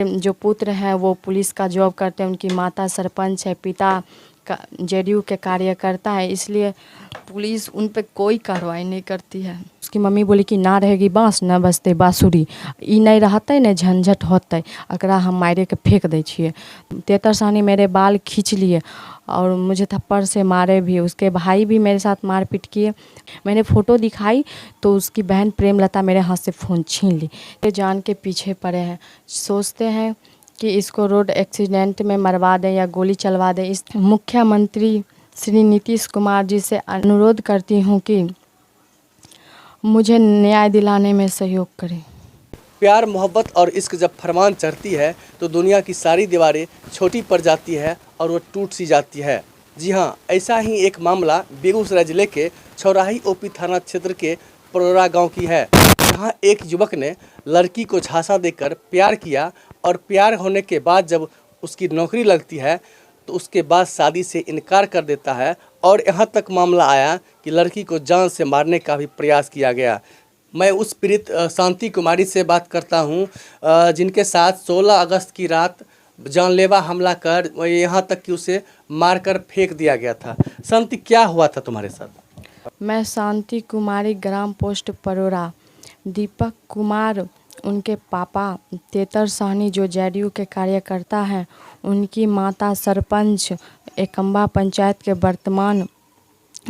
जो पुत्र हैं वो पुलिस का जॉब करते हैं, उनकी माता सरपंच है, पिता का जेडीयू के कार्यकर्ता है, इसलिए पुलिस उन पे कोई कार्रवाई नहीं करती है। उसकी मम्मी बोली कि ना रहेगी बाँस न बजते बाँसुरी, ई नहीं रहते न झंझट होते, एकरा हम मारे के फेंक दै छिए। तेतर साहनी मेरे बाल खींच लिए और मुझे थप्पड़ से मारे भी। उसके भाई भी मेरे साथ मारपीट किए। मैंने फ़ोटो दिखाई तो उसकी बहन प्रेमलता मेरे हाथ से फ़ोन छीन ली। ये जान के पीछे पड़े हैं, सोचते हैं कि इसको रोड एक्सीडेंट में मरवा दें या गोली चलवा दें। इस मुख्यमंत्री श्री नीतीश कुमार जी से अनुरोध करती हूँ कि मुझे न्याय दिलाने में सहयोग करें। प्यार मोहब्बत और इश्क जब फरमान चढ़ती है तो दुनिया की सारी दीवारें छोटी पड़ जाती है और वो टूट सी जाती है। जी हाँ, ऐसा ही एक मामला बेगूसराय जिले के छौराही ओपी थाना क्षेत्र के परोरा गांव की है। जहां एक युवक ने लड़की को झांसा देकर प्यार किया और प्यार होने के बाद जब उसकी नौकरी लगती है तो उसके बाद शादी से इनकार कर देता है और यहाँ तक मामला आया कि लड़की को जान से मारने का भी प्रयास किया गया। मैं उस पीड़ित शांति कुमारी से बात करता हूं, जिनके साथ 16 अगस्त की रात जानलेवा हमला कर यहाँ तक कि उसे मारकर फेंक दिया गया था। शांति, क्या हुआ था तुम्हारे साथ? मैं शांति कुमारी, ग्राम पोस्ट परोरा। दीपक कुमार उनके पापा तेतर साहनी जो जेडीयू के कार्यकर्ता हैं, उनकी माता सरपंच एकम्बा पंचायत के वर्तमान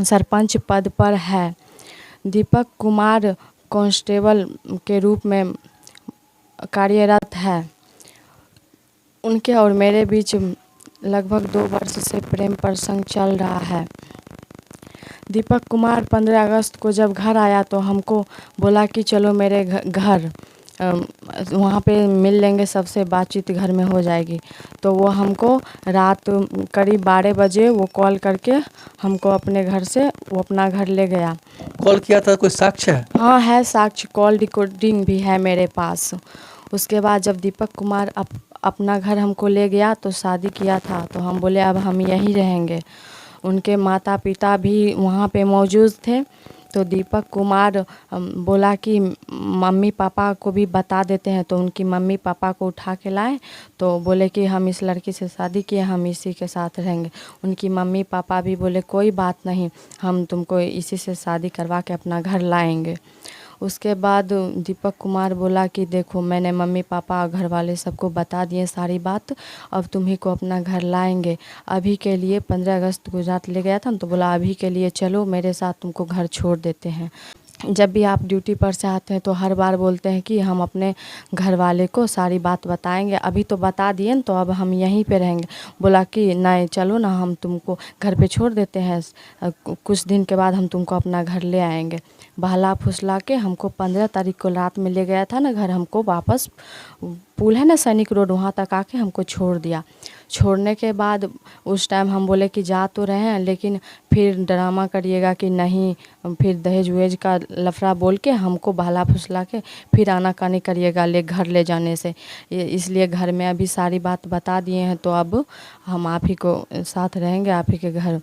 सरपंच पद पर है। दीपक कुमार कांस्टेबल के रूप में कार्यरत है। उनके और मेरे बीच लगभग 2 वर्ष से प्रेम प्रसंग चल रहा है। दीपक कुमार 15 अगस्त को जब घर आया तो हमको बोला कि चलो मेरे घर वहाँ पे मिल लेंगे, सबसे बातचीत घर में हो जाएगी। तो वो हमको रात करीब 12 बजे वो कॉल करके हमको अपने घर से वो अपना घर ले गया। कॉल किया था, कोई साक्ष्य है? हाँ है साक्ष्य, कॉल रिकॉर्डिंग भी है मेरे पास। उसके बाद जब दीपक कुमार अपना घर हमको ले गया तो शादी किया था, तो हम बोले अब हम यहीं रहेंगे। उनके माता पिता भी वहाँ पे मौजूद थे। तो दीपक कुमार बोला कि मम्मी पापा को भी बता देते हैं। तो उनकी मम्मी पापा को उठा के लाए तो बोले कि हम इस लड़की से शादी किए, हम इसी के साथ रहेंगे। उनकी मम्मी पापा भी बोले कोई बात नहीं, हम तुमको इसी से शादी करवा के अपना घर लाएंगे। उसके बाद दीपक कुमार बोला कि देखो मैंने मम्मी पापा घर वाले सबको बता दिए सारी बात, अब तुम्ही को अपना घर लाएंगे। अभी के लिए 15 अगस्त को रात ले गया था तो बोला अभी के लिए चलो मेरे साथ, तुमको घर छोड़ देते हैं। जब भी आप ड्यूटी पर से आते हैं तो हर बार बोलते हैं कि हम अपने घर वाले को सारी बात बताएंगे, अभी तो बता दिए न, तो अब हम यहीं पे रहेंगे। बोला कि नहीं चलो ना, हम तुमको घर पे छोड़ देते हैं, कुछ दिन के बाद हम तुमको अपना घर ले आएंगे। बहला फुसला के हमको 15 तारीख को रात में ले गया था ना घर, हमको वापस पुल है ना सैनिक रोड, वहाँ तक आके हमको छोड़ दिया। छोड़ने के बाद उस टाइम हम बोले कि जा तो रहे हैं, लेकिन फिर ड्रामा करिएगा कि नहीं, फिर दहेज वहेज का लफड़ा बोल के हमको बहला फुसला के फिर आनाकानी करिएगा घर ले जाने से। इसलिए घर में अभी सारी बात बता दिए हैं, तो अब हम आप ही को साथ रहेंगे, आप ही के घर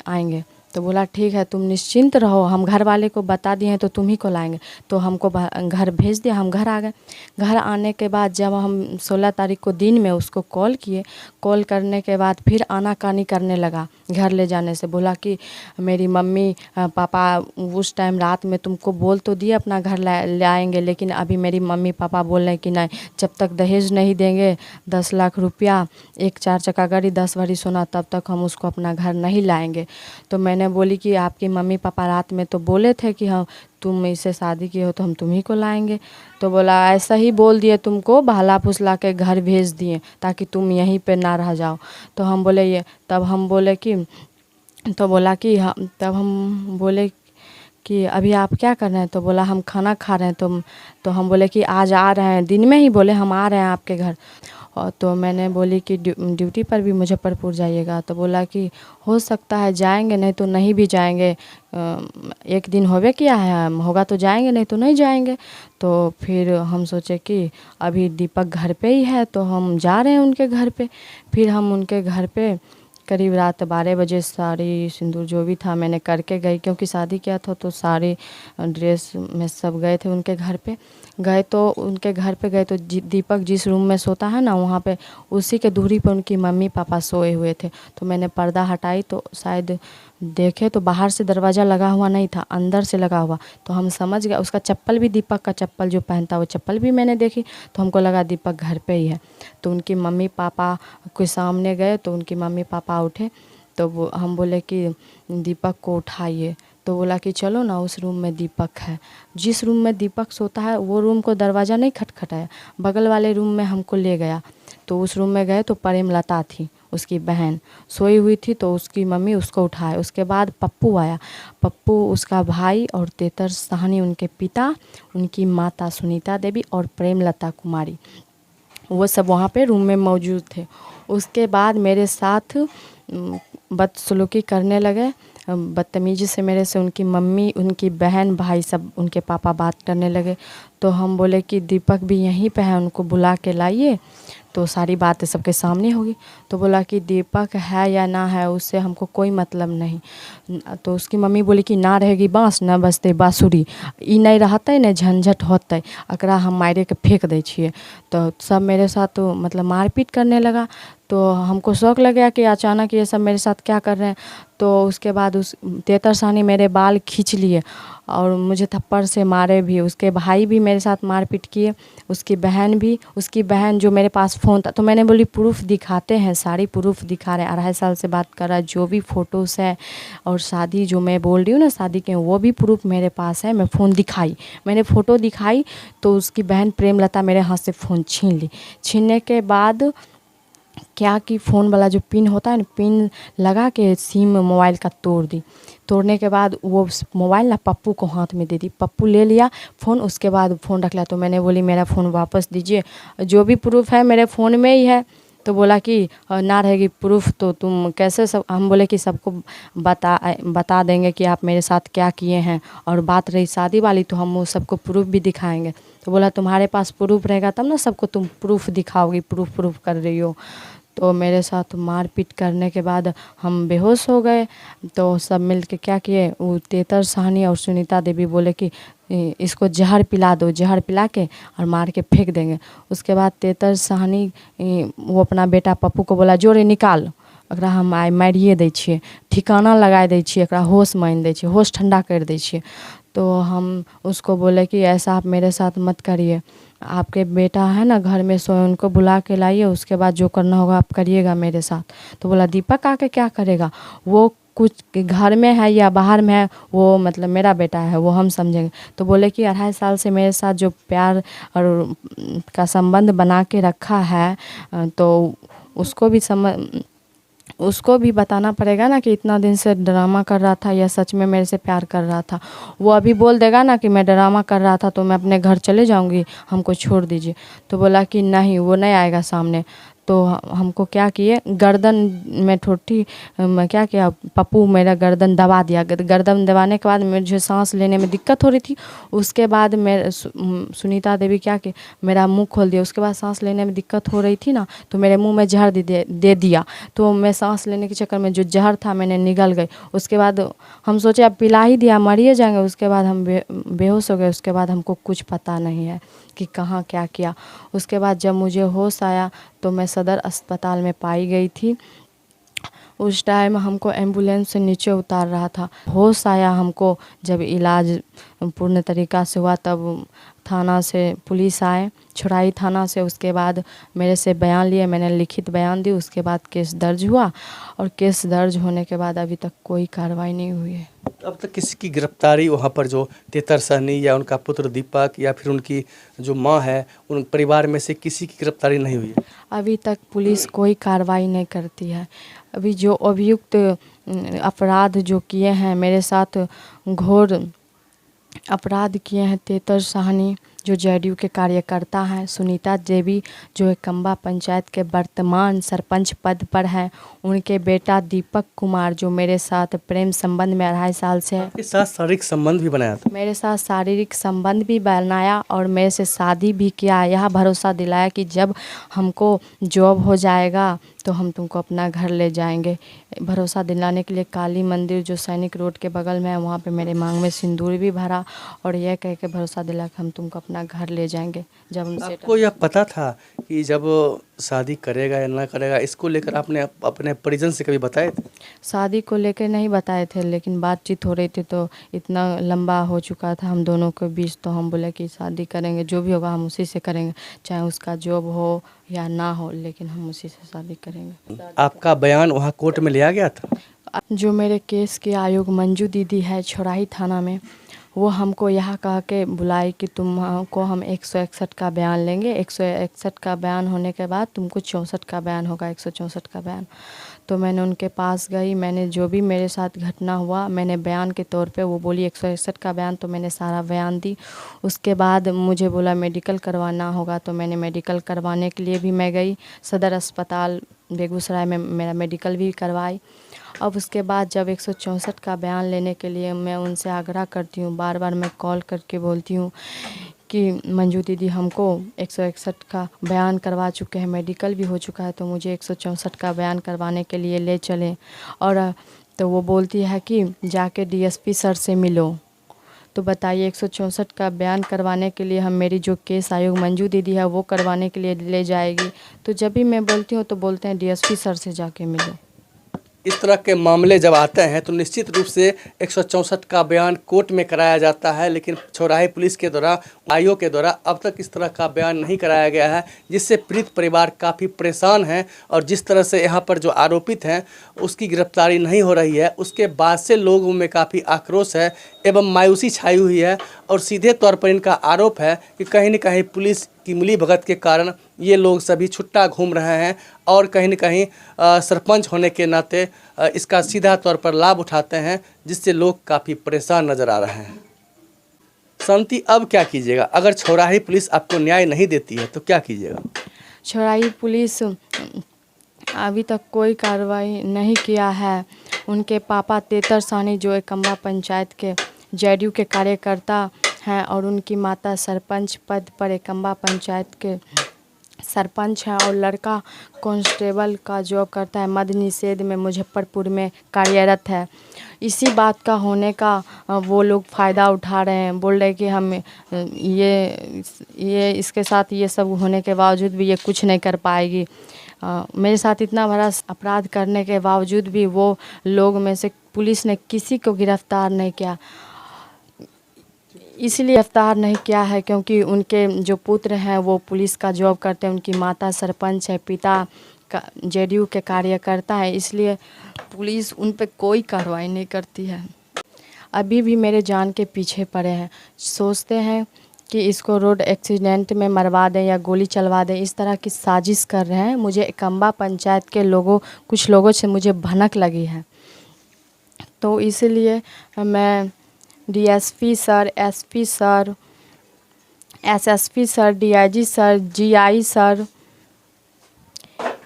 आएंगे। तो बोला ठीक है, तुम निश्चिंत रहो, हम घर वाले को बता दिए हैं तो तुम ही को लाएंगे। तो हमको घर भेज दिया, हम घर आ गए। घर आने के बाद जब हम 16 तारीख को दिन में उसको कॉल किए, कॉल करने के बाद फिर आनाकानी करने लगा घर ले जाने से। बोला कि मेरी मम्मी पापा उस टाइम रात में तुमको बोल तो दिए अपना घर ले आएंगे, लेकिन अभी मेरी मम्मी पापा बोल रहे हैं कि नहीं, जब तक दहेज नहीं देंगे 10 लाख रुपया, एक 4 चक्का गाड़ी, 10 भरी सोना, तब तक हम उसको अपना घर नहीं लाएंगे। तो मैंने बोली कि आपके मम्मी पापा रात में तो बोले थे कि हाँ तुम इससे शादी किए हो तो हम तुम्ही को लाएंगे। तो बोला ऐसा ही बोल दिए, तुमको बहला फुसला के घर भेज दिए ताकि तुम यहीं पे ना रह जाओ। तो हम बोले ये, तब हम बोले कि, तो बोला कि हम, तब हम बोले कि अभी आप क्या कर रहे हैं? तो बोला हम खाना खा रहे हैं। तो हम बोले कि आज आ रहे हैं, दिन में ही बोले हम आ रहे हैं आपके घर। और तो मैंने बोली कि ड्यूटी पर भी मुजफ्फरपुर जाइएगा? तो बोला कि हो सकता है जाएंगे, नहीं तो नहीं भी जाएंगे, एक दिन होवे किया है, होगा तो जाएंगे, नहीं तो नहीं जाएंगे। तो फिर हम सोचे कि अभी दीपक घर पे ही है तो हम जा रहे हैं उनके घर पे। फिर हम उनके घर पे करीब रात 12 बजे साड़ी सिंदूर जो भी था मैंने करके गई, क्योंकि शादी किया था तो सारे ड्रेस में सब गए थे उनके घर पे। गए तो उनके घर पे गए तो दीपक जिस रूम में सोता है ना, वहाँ पे उसी के दूरी पर उनकी मम्मी पापा सोए हुए थे। तो मैंने पर्दा हटाई तो शायद देखे तो बाहर से दरवाज़ा लगा हुआ नहीं था, अंदर से लगा हुआ। तो हम समझ गए, उसका चप्पल भी, दीपक का चप्पल जो पहनता वो चप्पल भी मैंने देखी, तो हमको लगा दीपक घर पे ही है। तो उनकी मम्मी पापा के सामने गए तो उनकी मम्मी पापा उठे, तो वो हम बोले कि दीपक को उठाइए। तो बोला कि चलो ना, उस रूम में दीपक है। जिस रूम में दीपक सोता है वो रूम को दरवाज़ा नहीं खटखटाया, बगल वाले रूम में हमको ले गया। तो उस रूम में गए तो प्रेमलता थी, उसकी बहन सोई हुई थी, तो उसकी मम्मी उसको उठाए। उसके बाद पप्पू आया, पप्पू उसका भाई और तेतर साहनी उनके पिता, उनकी माता सुनीता देवी और प्रेमलता कुमारी, वो सब वहाँ पे रूम में मौजूद थे। उसके बाद मेरे साथ बदसलूकी करने लगे, बदतमीज़ी से मेरे से उनकी मम्मी, उनकी बहन, भाई, सब उनके पापा बात करने लगे। तो हम बोले कि दीपक भी यहीं पे है, उनको बुला के लाइए, तो सारी बातें सबके सामने होगी। तो बोला कि दीपक है या ना है उससे हमको कोई मतलब नहीं। तो उसकी मम्मी बोली कि ना रहेगी बाँस ना बजते बाँसुरी, ई नहीं रहते न झंझट होते, एकरा हम मारे के फेंक दै छिए। तो सब मेरे साथ तो मतलब मारपीट करने लगा। तो हमको शौक लग गया कि अचानक ये सब मेरे साथ क्या कर रहे हैं। तो उसके बाद उस तेतर साहनी मेरे बाल खींच लिए और मुझे थप्पड़ से मारे भी। उसके भाई भी मेरे साथ मारपीट किए, उसकी बहन भी। उसकी बहन जो मेरे पास फ़ोन था, तो मैंने बोली प्रूफ दिखाते हैं, सारी प्रूफ दिखा रहे हैं, 2.5 साल से बात कर रहा है, जो भी फ़ोटोज़ है और शादी जो मैं बोल रही हूँ ना शादी के, वो भी प्रूफ मेरे पास है। मैं फ़ोन दिखाई, मैंने फ़ोटो दिखाई तो उसकी बहन प्रेमलता मेरे हाथ से फ़ोन छीन ली। छीनने के बाद क्या कि फ़ोन वाला जो पिन होता है ना, पिन लगा के सिम मोबाइल का तोड़ दी। तोड़ने के बाद वो मोबाइल ना पप्पू को हाथ में दे दी, पप्पू ले लिया फ़ोन। उसके बाद फ़ोन रख लिया। तो मैंने बोली मेरा फ़ोन वापस दीजिए, जो भी प्रूफ है मेरे फ़ोन में ही है। तो बोला कि ना रहेगी प्रूफ तो तुम कैसे सब। हम बोले कि सबको बता देंगे कि आप मेरे साथ क्या किए हैं, और बात रही शादी वाली तो हम वो सबको प्रूफ भी दिखाएंगे। तो बोला तुम्हारे पास प्रूफ रहेगा तब ना सबको तुम प्रूफ दिखाओगी, प्रूफ कर रही हो। तो मेरे साथ मारपीट करने के बाद हम बेहोश हो गए। तो सब मिल के क्या किए, वो तेतर साहनी और सुनीता देवी बोले कि इसको जहर पिला दो, जहर पिला के और मार के फेंक देंगे। उसके बाद तेतर साहनी वो अपना बेटा पप्पू को बोला जोरे निकाल, एकरा हम आइ मारिए दै छिए, ठिकाना लगाए दै छिए, एकरा होश मानि दै छिए, होश ठंडा कर दै छिए। तो हम उसको बोले कि ऐसा आप मेरे साथ मत करिए, आपके बेटा है ना घर में सोए, उनको बुला के लाइए, उसके बाद जो करना होगा आप करिएगा मेरे साथ। तो बोला दीपक आके क्या करेगा, वो कुछ घर में है या बाहर में है, वो मतलब मेरा बेटा है, वो हम समझेंगे। तो बोले कि 2.5 साल से मेरे साथ जो प्यार और का संबंध बना के रखा है, तो उसको भी बताना पड़ेगा ना कि इतना दिन से ड्रामा कर रहा था या सच में मेरे से प्यार कर रहा था। वो अभी बोल देगा ना कि मैं ड्रामा कर रहा था तो मैं अपने घर चले जाऊंगी, हमको छोड़ दीजिए। तो बोला कि नहीं, वो नहीं आएगा सामने। तो हमको क्या किए, गर्दन में ठोठी में क्या किया, पप्पू मेरा गर्दन दबा दिया। गर्दन दबाने के बाद मुझे सांस लेने में दिक्कत हो रही थी। उसके बाद मैं सुनीता देवी क्या कि मेरा मुंह खोल दिया। उसके बाद सांस लेने में दिक्कत हो रही थी ना, तो मेरे मुंह में जहर दे दिया। तो मैं सांस लेने के चक्कर में जो जहर था मैंने निगल गई। उसके बाद हम सोचे अब पिला ही दिया, मरिए जाएंगे। उसके बाद हम बेहोश हो गए। उसके बाद हमको कुछ पता नहीं है कि कहाँ क्या किया। उसके बाद जब मुझे होश आया तो मैं सदर अस्पताल में पाई गई थी। उस टाइम हमको एम्बुलेंस से नीचे उतार रहा था। होश आया हमको जब इलाज पूर्ण तरीक़ा से हुआ, तब थाना से पुलिस आए, छुराई थाना से। उसके बाद मेरे से बयान लिए, मैंने लिखित बयान दी। उसके बाद केस दर्ज हुआ, और केस दर्ज होने के बाद अभी तक कोई कार्रवाई नहीं हुई है। अब तक किसी की गिरफ्तारी वहाँ पर जो तेतर साहनी या उनका पुत्र दीपक या फिर उनकी जो माँ है, उन परिवार में से किसी की गिरफ्तारी नहीं हुई है? अभी तक पुलिस कोई कार्रवाई नहीं करती है। अभी जो अभियुक्त अपराध जो किए हैं मेरे साथ, घोर अपराध किए हैं तेतर साहनी जो जेडीयू के कार्यकर्ता हैं, सुनीता देवी जो एकम्बा पंचायत के वर्तमान सरपंच पद पर हैं, उनके बेटा दीपक कुमार जो मेरे साथ प्रेम संबंध में 2.5 साल से है। आपके साथ शारीरिक संबंध भी बनाया था? मेरे साथ शारीरिक संबंध भी बनाया और मेरे से शादी भी किया। यह भरोसा दिलाया कि जब हमको जॉब हो जाएगा तो हम तुमको अपना घर ले जाएंगे। भरोसा दिलाने के लिए काली मंदिर जो सैनिक रोड के बगल में है, वहाँ पे मेरे मांग में सिंदूर भी भरा और यह कह के भरोसा दिला कि हम तुमको अपना अपना घर ले जाएंगे जब हम आपको यह पता था कि जब शादी करेगा या ना करेगा, इसको लेकर आपने अपने परिजन से कभी बताए थे? शादी को लेकर नहीं बताए थे, लेकिन बातचीत हो रही थी तो इतना लंबा हो चुका था हम दोनों के बीच, तो हम बोले कि शादी करेंगे, जो भी होगा हम उसी से करेंगे, चाहे उसका जॉब हो या ना हो, लेकिन हम उसी से शादी करेंगे। आपका बयान वहाँ कोर्ट में लिया गया था? जो मेरे केस के आयोग मंजू दीदी है छौराही थाना में, वो हमको यहाँ कह के बुलाई कि तुमको हम 161 का बयान लेंगे, 161 का बयान होने के बाद तुमको 64 का बयान होगा, 164 का बयान। तो मैंने उनके पास गई, मैंने जो भी मेरे साथ घटना हुआ मैंने बयान के तौर पे, वो बोली 161 का बयान, तो मैंने सारा बयान दी। उसके बाद मुझे बोला मेडिकल करवाना होगा, तो मैंने मेडिकल करवाने के लिए भी मैं गई सदर अस्पताल बेगूसराय में, मेरा मेडिकल भी करवाई। अब उसके बाद जब 164 का बयान लेने के लिए मैं उनसे आग्रह करती हूँ, बार बार मैं कॉल करके बोलती हूँ कि मंजू दीदी हमको 161 का बयान करवा चुके हैं, मेडिकल भी हो चुका है, तो मुझे 164 का बयान करवाने के लिए ले चलें। और तो वो बोलती है कि जाके डीएसपी सर से मिलो। तो बताइए 164 का बयान करवाने के लिए हम, मेरी जो केस आयोग मंजू दीदी है वो करवाने के लिए ले जाएगी, तो जब भी मैं बोलती हूँ तो बोलते हैं डीएसपी सर से जाके मिलो। इस तरह के मामले जब आते हैं तो निश्चित रूप से 164 का बयान कोर्ट में कराया जाता है, लेकिन छौराही पुलिस के द्वारा, आयोग के द्वारा अब तक इस तरह का बयान नहीं कराया गया है, जिससे पीड़ित परिवार काफ़ी परेशान है। और जिस तरह से यहाँ पर जो आरोपित हैं उसकी गिरफ्तारी नहीं हो रही है, उसके बाद से लोगों में काफ़ी आक्रोश है एवं मायूसी छाई हुई है। और सीधे तौर पर इनका आरोप है कि कहीं न कहीं पुलिस की मिलीभगत के कारण ये लोग सभी छुट्टा घूम रहे हैं और कहीं न कहीं सरपंच होने के नाते इसका सीधा तौर पर लाभ उठाते हैं, जिससे लोग काफ़ी परेशान नज़र आ रहे हैं। शांति, अब क्या कीजिएगा? अगर छौराही पुलिस आपको न्याय नहीं देती है तो क्या कीजिएगा? छौराही पुलिस अभी तक कोई कार्रवाई नहीं किया है। उनके पापा तेतर सानी जो एकम्बा पंचायत के जेडीयू के कार्यकर्ता हैं और उनकी माता सरपंच पद पर एकम्बा पंचायत के सरपंच हैं, और लड़का कांस्टेबल का जॉब करता है मद्य निषेध में मुजफ्फरपुर में कार्यरत है। इसी बात का होने का वो लोग फ़ायदा उठा रहे हैं, बोल रहे कि हम ये इसके साथ ये सब होने के बावजूद भी ये कुछ नहीं कर पाएगी। मेरे साथ इतना बड़ा अपराध करने के बावजूद भी वो लोग में से पुलिस ने किसी को गिरफ्तार नहीं किया। इसलिए गिरफ्तार नहीं किया है क्योंकि उनके जो पुत्र हैं वो पुलिस का जॉब करते हैं, उनकी माता सरपंच है, पिता का जेडीयू के कार्यकर्ता है, इसलिए पुलिस उन पे कोई कार्रवाई नहीं करती है। अभी भी मेरे जान के पीछे पड़े हैं, सोचते हैं कि इसको रोड एक्सीडेंट में मरवा दें या गोली चलवा दें, इस तरह की साजिश कर रहे हैं। मुझे एकम्बा पंचायत के कुछ लोगों से मुझे भनक लगी है, तो इसलिए मैं DSP sir, SP sir, SSP sir, DIG sir, GI sir,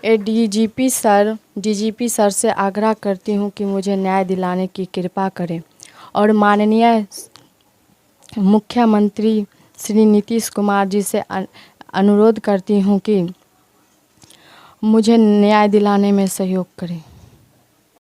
DGP sir, DGP sir से आग्रह करती हूँ कि मुझे न्याय दिलाने की कृपा करें। और माननीय मुख्यमंत्री श्री नीतीश कुमार जी से अनुरोध करती हूँ कि मुझे न्याय दिलाने में सहयोग करें।